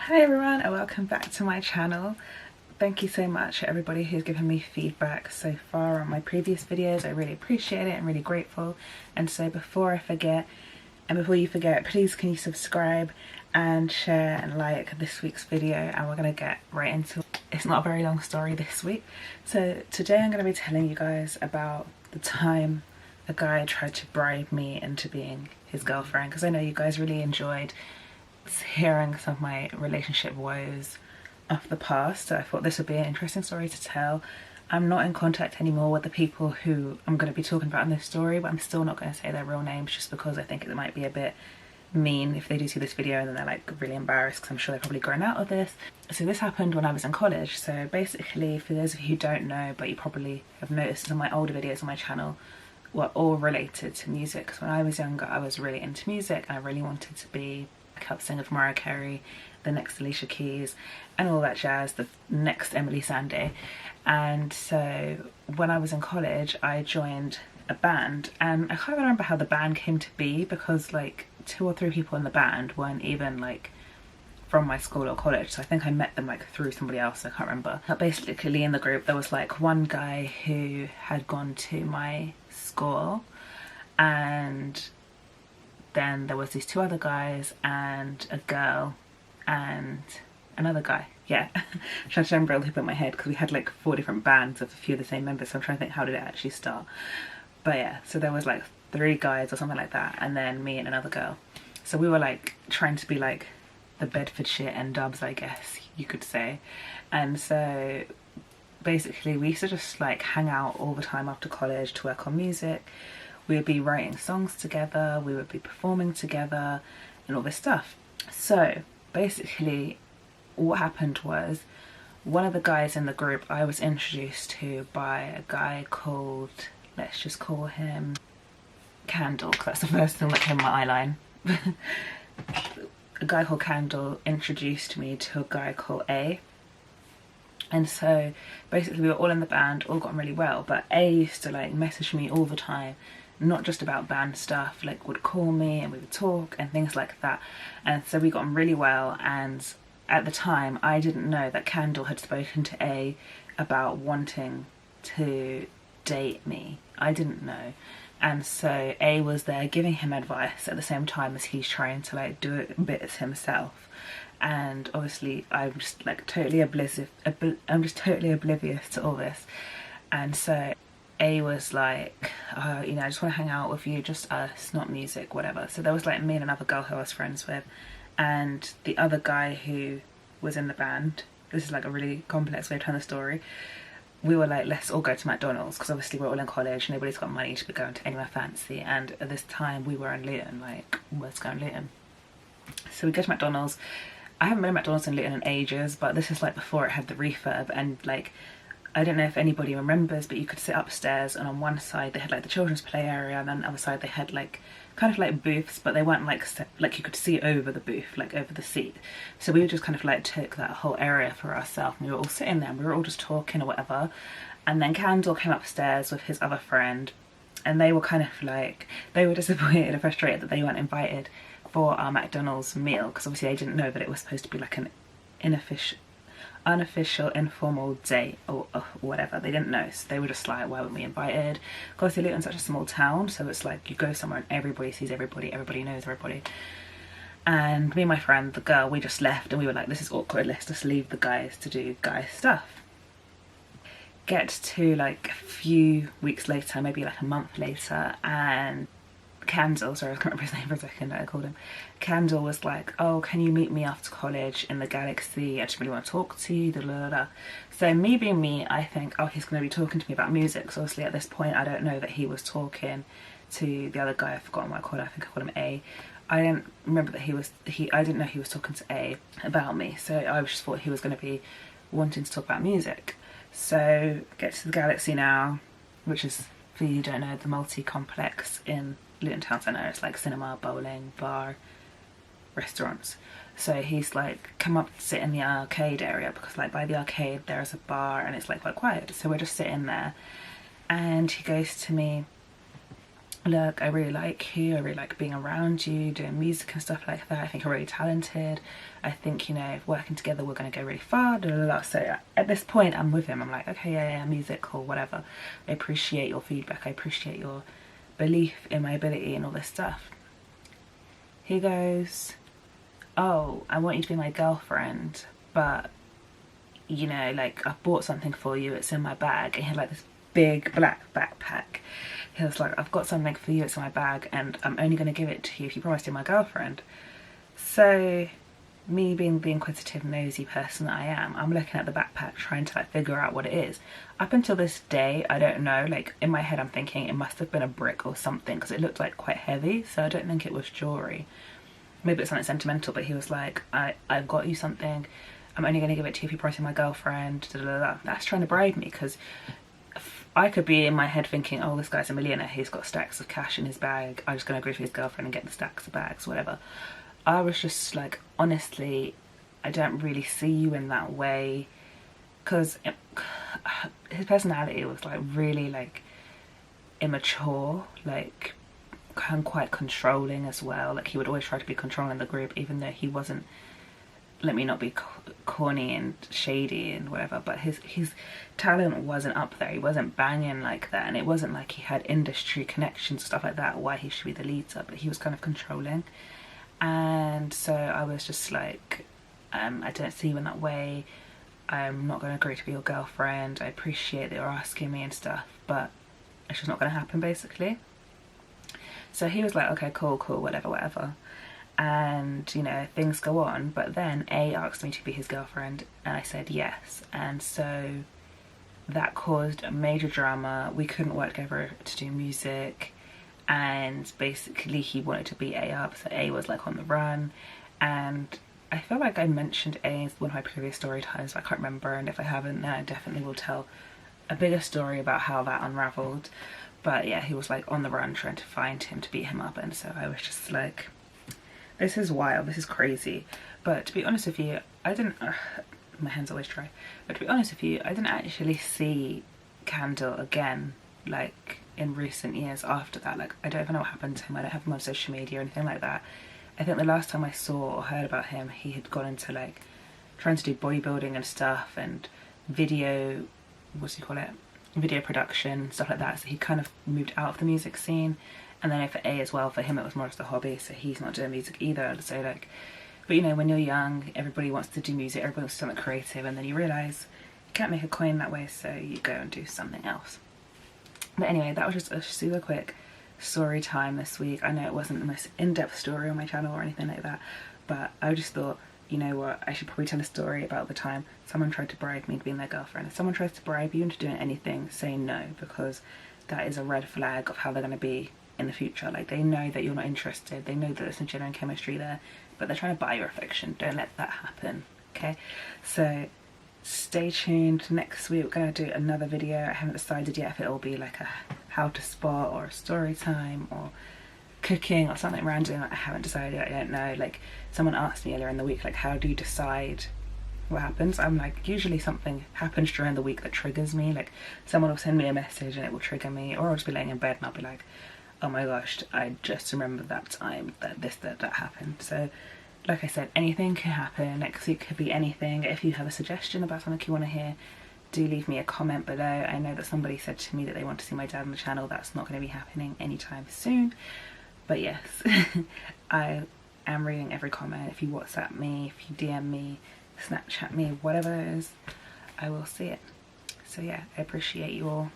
Hi everyone and welcome back to my channel. Thank you so much to everybody who's given me feedback so far on my previous videos. I really appreciate it. I'm really grateful. And so before I forget, and before you forget, please can you subscribe and share and like this week's video, and we're going to get right into it. It's not a very long story this week. So today I'm going to be telling you guys about the time a guy tried to bribe me into being his girlfriend, because I know you guys really enjoyed hearing some of my relationship woes of the past, so I thought this would be an interesting story to tell. I'm not in contact anymore with the people who I'm going to be talking about in this story, but I'm still not going to say their real names just because I think it might be a bit mean if they do see this video and then they're like really embarrassed, because I'm sure they've probably grown out of this. So this happened when I was in college. So basically, for those of you who don't know, but you probably have noticed in my older videos on my channel, were all related to music. Because when I was younger, I was really into music and I really wanted to be a singer for Mariah Carey, the next Alicia Keys and all that jazz, the next Emily Sandé. And so when I was in college I joined a band, and I can't remember how the band came to be because like 2 or 3 people in the band weren't even like from my school or college, so I think I met them like through somebody else, I can't remember. But basically in the group there was like one guy who had gone to my school, and then there was these 2 other guys and a girl and another guy. Yeah, I'm trying to remember a little bit in my head because we had like 4 different bands of a few of the same members, so I'm trying to think how did it actually start. But yeah, so there was like 3 guys or something like that, and then me and another girl. So we were like trying to be like the Bedfordshire N-dubs, I guess you could say. And so basically we used to just like hang out all the time after college to work on music. We would be writing songs together, we would be performing together and all this stuff. So basically what happened was, one of the guys in the group I was introduced to by a guy called, let's just call him Candle, because that's the first thing that came in my eye line. A guy called Candle introduced me to a guy called A. And so basically we were all in the band, all got on really well, but A used to like message me all the time, not just about band stuff, like would call me and we would talk and things like that. And so we got on really well, and at the time I didn't know that Candle had spoken to A about wanting to date me. I didn't know. And so A was there giving him advice at the same time as he's trying to like do it bits himself. And obviously I'm just like totally oblivious to all this. And so A was like, oh, you know, I just want to hang out with you, just us, not music, whatever. So there was like me and another girl who I was friends with, and the other guy who was in the band. This is like a really complex way of telling the story. We were like, let's all go to McDonald's, because obviously we're all in college, nobody's got money to be going to anywhere fancy, and at this time we were in Luton, like let's go in Luton. So we go to McDonald's. I haven't been to McDonald's in Luton in ages, but this is like before it had the refurb, and like I don't know if anybody remembers, but you could sit upstairs, and on one side they had like the children's play area, and then on the other side they had like kind of like booths, but they weren't like you could see over the booth, like over the seat. So we just kind of like took that whole area for ourselves, and we were all sitting there and we were all just talking or whatever. And then Candle came upstairs with his other friend, and they were kind of like, they were disappointed and frustrated that they weren't invited for our McDonald's meal, because obviously they didn't know that it was supposed to be like an unofficial informal date or whatever. They didn't know, so they were just like, why weren't we invited? Of course, Luton's such a small town, so it's like you go somewhere and everybody sees everybody, everybody knows everybody. And me and my friend, the girl, we just left, and we were like, this is awkward, let's just leave the guys to do guy stuff. Get to like a few weeks later, maybe like a month later, and Candle, sorry I can't remember his name for a second, I called him. Candle was like, oh, can you meet me after college in the Galaxy? I just really want to talk to you, da, da, da. So me being me, I think, oh, he's going to be talking to me about music. So obviously at this point I don't know that he was talking to the other guy. I've forgotten what I called him. I think I called him A. I didn't remember that I didn't know he was talking to A about me. So I just thought he was going to be wanting to talk about music. So get to the Galaxy now, which is, for you who don't know, the multi-complex in Luton Town Centre. It's like cinema, bowling, bar, restaurants. So he's like, come up and sit in the arcade area, because like by the arcade there's a bar and it's like quite quiet. So we're just sitting there, and he goes to me, look, I really like you, I really like being around you, doing music and stuff like that. I think you're really talented. I think, you know, working together we're going to go really far, blah, blah, blah. So at this point I'm with him. I'm like, okay, yeah, music or whatever. I appreciate your feedback. I appreciate your belief in my ability and all this stuff. He goes, oh, I want you to be my girlfriend, but, you know, like, I bought something for you, it's in my bag. And he had like this big black backpack. He was like, I've got something for you, it's in my bag, and I'm only going to give it to you if you promise to be my girlfriend. So me being the inquisitive, nosy person that I am, I'm looking at the backpack trying to like figure out what it is. Up until this day, I don't know, like in my head I'm thinking it must have been a brick or something, because it looked like quite heavy, so I don't think it was jewelry. Maybe it's something sentimental. But he was like, I've got you something, I'm only going to give it to you if you promise to be my girlfriend, da, da, da, da. That's trying to bribe me, because I could be in my head thinking, oh, this guy's a millionaire, he's got stacks of cash in his bag, I'm just going to agree to his girlfriend and get the stacks of bags, whatever. I was just like, honestly, I don't really see you in that way, because his personality was like really like immature, like quite controlling as well. Like he would always try to be controlling the group, even though he wasn't, let me not be corny and shady and whatever, but his talent wasn't up there. He wasn't banging like that, and it wasn't like he had industry connections, stuff like that, why he should be the leader, but he was kind of controlling. And so I was just like, I don't see you in that way, I'm not going to agree to be your girlfriend, I appreciate that you're asking me and stuff, but it's just not going to happen, basically. So he was like, okay, cool, whatever. And, you know, things go on, but then A asked me to be his girlfriend, and I said yes. And so that caused a major drama. We couldn't work together to do music, and basically he wanted to beat A up, so A was like on the run. And I feel like I mentioned A in one of my previous story times, but I can't remember, and if I haven't, then I definitely will tell a bigger story about how that unraveled. But yeah, he was like on the run trying to find him to beat him up, and so I was just like, this is wild, this is crazy. But to be honest with you, I didn't, my hands always dry, but to be honest with you, I didn't actually see Candle again, like in recent years after that. Like, I don't even know what happened to him, I don't have him on social media or anything like that. I think the last time I saw or heard about him, he had gone into like trying to do bodybuilding and stuff, and video, what do you call it, video production, stuff like that. So he kind of moved out of the music scene. And then for A as well, for him it was more just a hobby, so he's not doing music either. So like, but you know, when you're young, everybody wants to do music, everybody wants to do something creative, and then you realise you can't make a coin that way, so you go and do something else. But anyway, that was just a super quick story time this week. I know it wasn't the most in-depth story on my channel or anything like that, but I just thought, you know what, I should probably tell a story about the time someone tried to bribe me to be their girlfriend. If someone tries to bribe you into doing anything, say no, because that is a red flag of how they're going to be in the future. Like, they know that you're not interested, they know that there's some genuine chemistry there, but they're trying to buy your affection. Don't let that happen, okay? So stay tuned. Next week we're going to do another video. I haven't decided yet if it'll be like a how to spot or a story time or cooking or something random. I haven't decided, I don't know. Like, someone asked me earlier in the week, like, how do you decide what happens? I'm like, usually something happens during the week that triggers me. Like, someone will send me a message and it will trigger me, or I'll just be laying in bed and I'll be like, oh my gosh, I just remembered that time that that happened. So like I said, anything can happen. Next week could be anything. If you have a suggestion about something you want to hear, do leave me a comment below. I know that somebody said to me that they want to see my dad on the channel. That's not going to be happening anytime soon, but yes, I am reading every comment. If you WhatsApp me, if you DM me, Snapchat me, whatever it is, I will see it. So yeah, I appreciate you all.